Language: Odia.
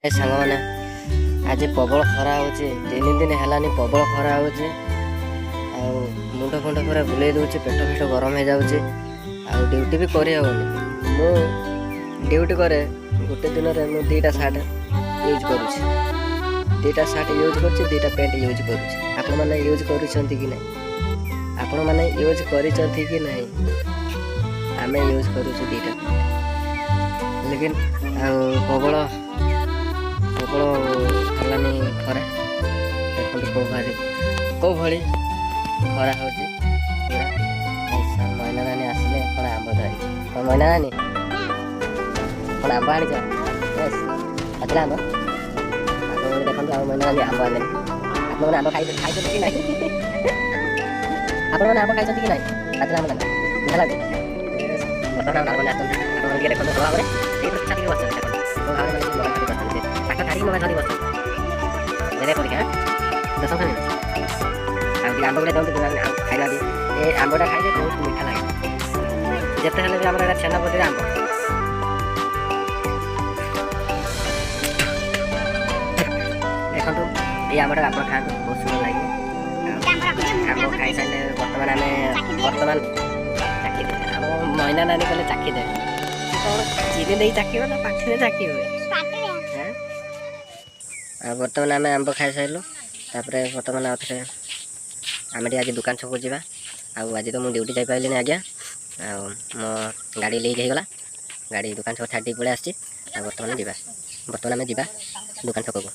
ସାଙ୍ଗମାନେ ଆଜି ପ୍ରବଳ ଖରା ହେଉଛି। 3 ଦିନ ହେଲାନି ପ୍ରବଳ ଖରା ହେଉଛି। ଆଉ ମୁଣ୍ଡ ଫୁଣ୍ଡ ପୁରା ବୁଲେଇ ଦେଉଛି, ପେଟ ଫେଟ ଗରମ ହେଇଯାଉଛି। ଆଉ ଡ୍ୟୁଟି ବି କରିହେବନି। ମୁଁ ଡ୍ୟୁଟି କରେ, ଗୋଟେ ଦିନରେ ମୁଁ 2ଟା ସାର୍ଟ ୟୁଜ୍ କରୁଛି। 2ଟା ସାର୍ଟ ୟୁଜ୍ କରୁଛି, 2ଟା ପ୍ୟାଣ୍ଟ ୟୁଜ୍ କରୁଛି। ଆପଣମାନେ ୟୁଜ୍ କରୁଛନ୍ତି କି ନାହିଁ? ଆପଣମାନେ ୟୁଜ୍ କରିଛନ୍ତି କି ନାହିଁ? ଆମେ ୟୁଜ୍ କରୁଛୁ 2ଟା ପ୍ୟାଣ୍ଟ। ଲେକିନ୍ ଆଉ ପ୍ରବଳ ହେଲାନି ଖରା। ଦେଖନ୍ତୁ କେଉଁ ଭଳି ଖରା ହେଉଛି ପୁରା। ମଇନା ନାନୀ ଆସିଲେ କ'ଣ ଆମ୍ବ ଧରିକି। କ'ଣ ମଇନା ନାନୀ କ'ଣ ଆମ୍ବ ଆଣିଛ? ପାଚିଲା ଆମ୍ବ ଦେଖନ୍ତୁ। ଆଉ ମଇନା ନାନୀ ଆମ୍ବ ଆଣିଲେନି। ଆପଣମାନେ ଆମ୍ବ ଖାଇଛନ୍ତି କି ନାହିଁ? ଆପଣମାନେ ଆମ୍ବ ଖାଇଛନ୍ତି କି ନାହିଁ? ପାଚିଲା ଆମ୍ବ ଜାଣିଛ ହେଲା କି ବର୍ତ୍ତମାନ ଆପଣମାନେ ଆସନ୍ତି। ଆପଣମାନେ ଟିକେ ଦେଖନ୍ତୁ ଭଲ ଭାବରେ ଟିକେ ଛାତିକି ବସଛନ୍ତି। ଦେଖନ୍ତୁ ଭଲ ଭାବରେ ମୋବାଇଲ ଧରି ବସଛନ୍ତି। ତାଙ୍କ ଛାଡ଼ିକି ମୋବାଇଲ ଧରି ବସଛନ୍ତି। ଦେଲେ ପରୀକ୍ଷା ଦଶ ଖାଲି ଆଉ ଟିକେ ଆମ୍ବ ଗୁଡ଼ା ଦିଅନ୍ତୁ ଖାଇବା ଦିଏ। ଏ ଆମ୍ବଟା ଖାଇଲେ ବହୁତ ମିଠା ଲାଗେ। ଯେତେ ହେଲେ ବି ଆମର ଏଇଟା ଛେନାପତିରେ ଆମ୍ବ। ଦେଖନ୍ତୁ ଏଇ ଆମ୍ବଟା ଆପଣ ଖାଆନ୍ତୁ, ବହୁତ ସୁନ୍ଦର ଲାଗିବ। ଆମ୍ବ ଖାଇସାରିଲେ ବର୍ତ୍ତମାନ ଚାଖିଦେବେ। ଆମ ମଇନା ନାନୀ କହିଲେ ଚାଖିଦେବେ। କ'ଣ ଚିନି ଦେଇ ଚାଖିବ ନା ପାଟିରେ ଚାଖିବ? ଆଉ ବର୍ତ୍ତମାନ ଆମେ ଆମ୍ବ ଖାଇସାରିଲୁ। ତାପରେ ବର୍ତ୍ତମାନ ଆଉ ଥରେ ଆମେ ଟିକେ ଆଜି ଦୋକାନ ଛକକୁ ଯିବା। ଆଉ ଆଜି ତ ମୁଁ ଡ୍ୟୁଟି ଯାଇପାରିଲିନି ଆଜ୍ଞା। ଆଉ ମୋ ଗାଡ଼ି ଲିକ୍ ହେଇଗଲା। ଗାଡ଼ି ଦୋକାନ ଛକ ଛାଡ଼ି ଦେଇ ପଳେଇ ଆସିଛି। ଆଉ ବର୍ତ୍ତମାନ ଆମେ ଯିବା ଦୋକାନ ଛକକୁ।